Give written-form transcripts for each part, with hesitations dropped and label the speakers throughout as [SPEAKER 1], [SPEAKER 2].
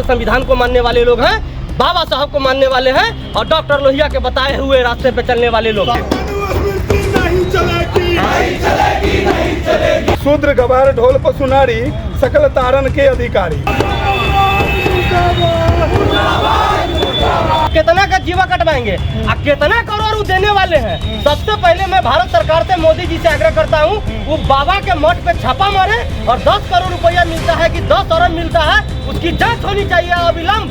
[SPEAKER 1] के संविधान को मानने वाले लोग हैं, बाबा साहब को मानने वाले हैं और डॉक्टर लोहिया के बताए हुए रास्ते पे चलने वाले लोग हैं।
[SPEAKER 2] शूद्र गवार ढोल पसुनारी सकल तारन के अधिकारी।
[SPEAKER 1] कितना का जीवा कटवाएंगे, कितना करोड़ देने वाले हैं। सबसे पहले मैं भारत सरकार से, मोदी जी से आग्रह करता हूँ, वो बाबा के मठ पे छापा मारे और 10 करोड़ रुपया मिलता है कि 10 अरब मिलता है, उसकी जांच होनी चाहिए अविलंब।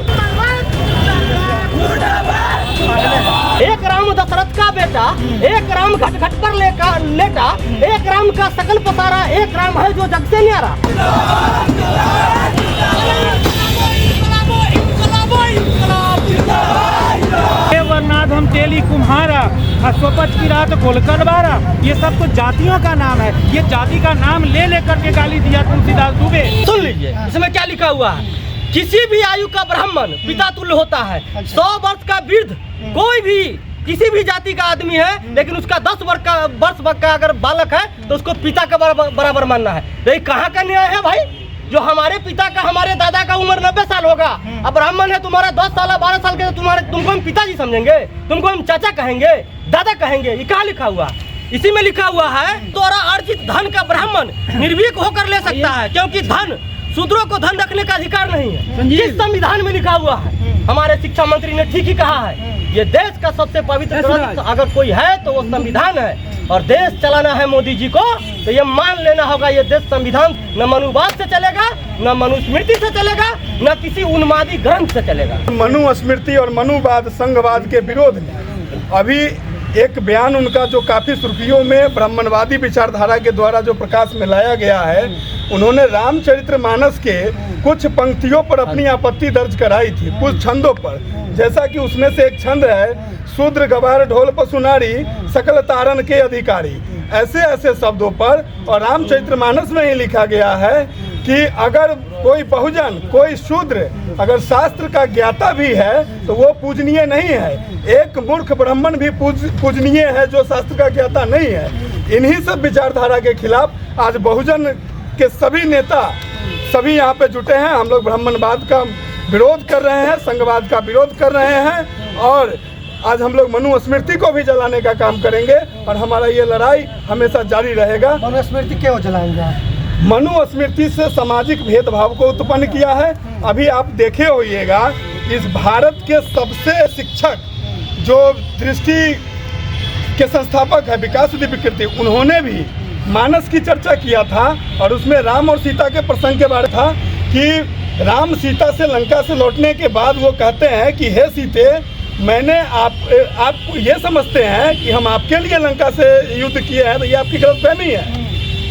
[SPEAKER 1] एक राम दशरथ का बेटा, एक राम घट घट पर लेटा, एक राम का सकल पसारा, एक राम है जो जग से न्यारा।
[SPEAKER 3] वरनाथ हम तेली कुम्हारा, अश्वपथ की रात गोलकर बारा, ये सब तो जातियों का नाम है। ये जाति का नाम ले लेकर के गाली दिया तुलसीदास दुबे।
[SPEAKER 1] सुन लीजिए इसमें क्या लिखा हुआ है, किसी भी आयु का ब्राह्मण पिता तुल्य होता है। 100 वर्ष का वृद्ध कोई भी किसी भी जाति का आदमी है, लेकिन उसका 10 वर्ष का अगर बालक है तो उसको पिता के बराबर मानना है। तो ये कहाँ का न्याय है भाई? जो हमारे पिता का, हमारे दादा का उम्र 90 साल होगा, अब ब्राह्मण है तुम्हारा 10 साल 12 साल के, तो तुमको हम पिताजी समझेंगे, तुमको हम चाचा कहेंगे, दादा कहेंगे। ये कहाँ लिखा हुआ? इसी में लिखा हुआ है, द्वारा अर्जित धन का ब्राह्मण निर्भीक होकर ले सकता है, क्योंकि धन, शूद्रों को धन रखने का अधिकार नहीं है। इस संविधान में लिखा हुआ है। हमारे शिक्षा मंत्री ने ठीक ही कहा है, ये देश का सबसे पवित्र ग्रंथ अगर कोई है तो वो संविधान है, और देश चलाना है मोदी जी को तो ये मान लेना होगा, ये देश संविधान न मनुवाद से चलेगा, न मनुस्मृति से चलेगा, न किसी उन्मादी ग्रंथ से चलेगा।
[SPEAKER 2] मनुस्मृति और मनुवाद संघवाद के विरोध में अभी एक बयान उनका जो काफ़ी सुर्खियों में ब्राह्मणवादी विचारधारा के द्वारा जो प्रकाश में लाया गया है, उन्होंने रामचरितमानस के कुछ पंक्तियों पर अपनी आपत्ति दर्ज कराई थी, कुछ छंदों पर। जैसा कि उसमें से एक छंद है, शूद्र गवार ढोल पसुनारी सकल तारन के अधिकारी, ऐसे ऐसे शब्दों पर। और रामचरितमानस में ही लिखा गया है कि अगर कोई बहुजन, कोई शूद्र अगर शास्त्र का ज्ञाता भी है तो वो पूजनीय नहीं है। एक मूर्ख ब्राह्मण भी पूजनीय है जो शास्त्र का ज्ञाता नहीं है। इन्हीं सब विचारधारा के खिलाफ आज बहुजन के सभी नेता सभी यहाँ पे जुटे हैं। हम लोग ब्राह्मणवाद का विरोध कर रहे हैं, संघवाद का विरोध कर रहे हैं, और आज हम लोग मनुस्मृति को भी जलाने का काम करेंगे, और हमारा ये लड़ाई हमेशा जारी रहेगा।
[SPEAKER 4] मनुस्मृति क्यों जलाएंगे?
[SPEAKER 2] मनुस्मृति से सामाजिक भेदभाव को उत्पन्न किया है। अभी आप देखे होइएगा, इस भारत के सबसे शिक्षक जो दृष्टि के संस्थापक है विकास विकृति, उन्होंने भी मानस की चर्चा किया था, और उसमें राम और सीता के प्रसंग के बारे था कि राम सीता से लंका से लौटने के बाद वो कहते हैं कि हे सीते, मैंने आप ये समझते हैं कि हम आपके लिए लंका से युद्ध किए हैं, तो ये आपकी गलतफहमी है।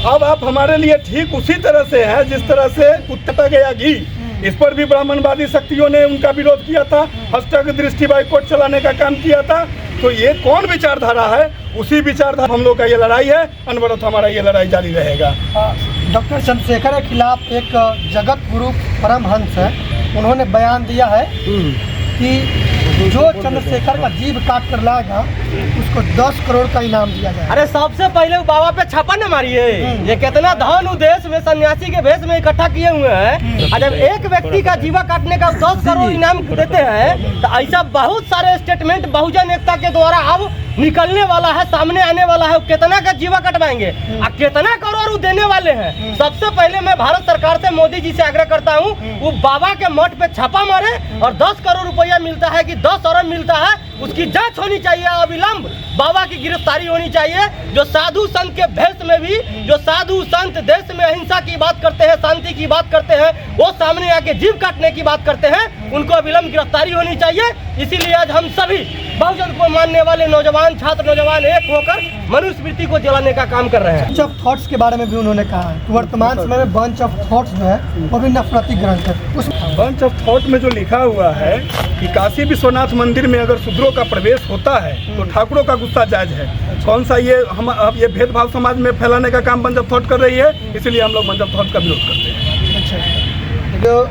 [SPEAKER 2] अब आप हमारे लिए ठीक उसी तरह से हैं जिस तरह से कुत्ता गया घी। इस पर भी ब्राह्मणवादी शक्तियों ने उनका विरोध किया था, # दृष्टि बाइकॉट चलाने का काम किया था। तो ये कौन विचारधारा है? उसी विचारधारा हम लोग का ये लड़ाई है, अनवरत हमारा ये लड़ाई जारी रहेगा।
[SPEAKER 4] डॉक्टर चंद्रशेखर के खिलाफ एक जगत गुरु परमहंस है, उन्होंने बयान दिया है कि जो चंद्रशेखर का जीभ काट कर लाएगा उसको 10 करोड़ का इनाम दिया जाए।
[SPEAKER 1] अरे सबसे पहले बाबा पे छापा न मारिए। ये कितना धन उद्देश्य में सन्यासी के भेष में इकट्ठा किए हुए हैं, और जब एक व्यक्ति का जीवा काटने का 10 करोड़ इनाम देते हैं, तो ऐसा बहुत सारे स्टेटमेंट बहुजन एकता के द्वारा अब निकलने वाला है, सामने आने वाला है। कितना का जीवा कटवाएंगे और कितना करोड़ देने वाले हैं। सबसे पहले मैं भारत सरकार से, मोदी जी से आग्रह करता हूँ, वो बाबा के मठ पे छापा मारे और 10 करोड़ रुपया मिलता है कि 10 अरब मिलता है, उसकी जांच होनी चाहिए अविलंब। बाबा की गिरफ्तारी होनी चाहिए। जो साधु संत के भेष में भी, जो साधु संत देश में अहिंसा की बात करते हैं, शांति की बात करते हैं, वो सामने आके जीव काटने की बात करते हैं, उनको अविलंब गिरफ्तारी होनी चाहिए। इसीलिए आज हम सभी बहुजन को मानने वाले नौजवान, छात्र नौजवान एक होकर मनुस्मृति को जलाने का काम कर रहे हैं।
[SPEAKER 4] बंच ऑफ थॉट्स के बारे में भी उन्होंने कहा है कि वर्तमान समय में बंच ऑफ थॉट्स जो है वो भी नफरती ग्रंथ है। उस
[SPEAKER 2] बंच ऑफ थॉट में जो लिखा हुआ है कि काशी विश्वनाथ मंदिर में अगर शूद्रों का प्रवेश होता है तो ठाकुरों का गुस्सा जायज है। कौन सा ये भेदभाव समाज में फैलाने का काम बंच ऑफ थॉट कर रही है, इसलिए हम लोग बंच ऑफ थॉट का विरोध करते हैं।
[SPEAKER 4] अच्छा, जो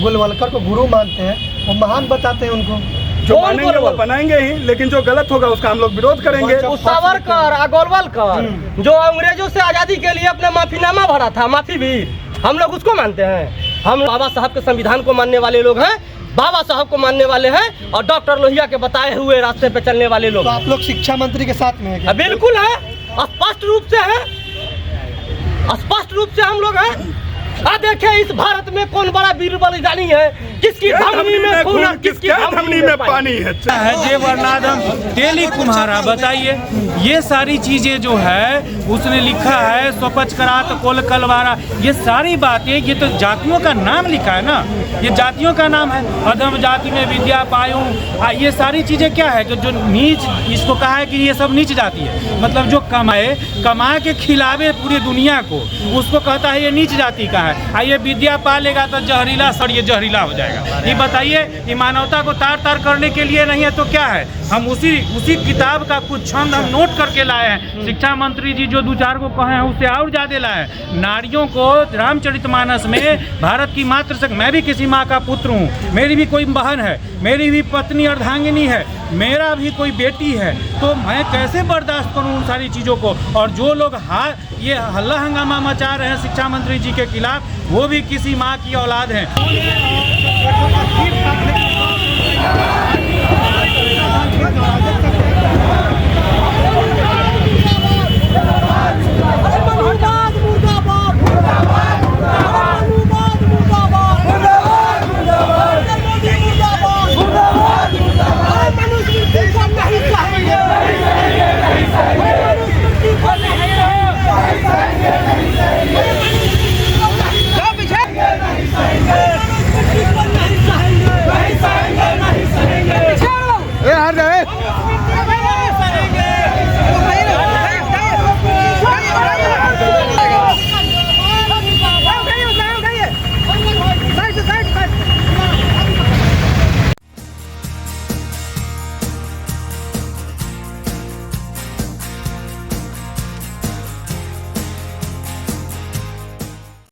[SPEAKER 4] गोलवलकर को गुरु मानते हैं वो महान बताते हैं उनको,
[SPEAKER 2] जो मानेंगे वो बनाएंगे ही, लेकिन जो गलत होगा उसका हम लोग विरोध करेंगे।
[SPEAKER 1] सावरकर, गोलवलकर जो अंग्रेजों से आजादी के लिए अपना माफीनामा भरा था, माफी भी, हम लोग उसको मानते हैं। हम बाबा साहब के संविधान को मानने वाले लोग हैं, बाबा साहब को मानने वाले हैं और डॉक्टर लोहिया के बताए हुए रास्ते पे चलने वाले लोग
[SPEAKER 4] तो
[SPEAKER 1] हैं।
[SPEAKER 4] आप लोग शिक्षा मंत्री के साथ में हैं क्या?
[SPEAKER 1] बिल्कुल है, स्पष्ट रूप से है, स्पष्ट रूप से हम लोग हैं। देखिए इस भारत में कौन बड़ा वीर बलिदानी है, किसकी धमनी में खून है, किसकी
[SPEAKER 2] धमनी में पानी है।
[SPEAKER 3] जय वर्णाधम तेली कुम्हारा, बताइए ये सारी चीजें जो है उसने लिखा है, स्वपच करात कोल कलवारा, ये सारी बातें, ये तो जातियों का नाम लिखा है ना, ये जातियों का नाम है। अधम जाति में विद्या पायूं, ये सारी चीजें क्या है जो नीच, इसको कहा है कि ये सब नीच जाति है, मतलब जो कमाए के खिलावे पूरी दुनिया को, उसको कहता है ये नीच जाति का है। ये विद्या पा लेगा तो जहरीला सर, ये जहरीला हो जाएगा। ये बताइए, ये मानवता को तार तार करने के लिए नहीं है तो क्या है? हम उसी किताब का कुछ छंद हम नोट करके लाए हैं। शिक्षा मंत्री जी जो 2-4 को कहे हैं उससे और ज्यादा लाए हैं। नारियों को रामचरितमानस में भारत की मातृशक्ति, मैं भी किसी माँ का पुत्र हूँ, मेरी भी कोई बहन है, मेरी भी पत्नी अर्धांगिनी है, मेरा भी कोई बेटी है, तो मैं कैसे बर्दाश्त करूँ उन सारी चीज़ों को? और जो लोग ये हल्ला हंगामा मचा रहे हैं शिक्षा मंत्री जी के खिलाफ, वो भी किसी माँ की औलाद हैं।
[SPEAKER 4] है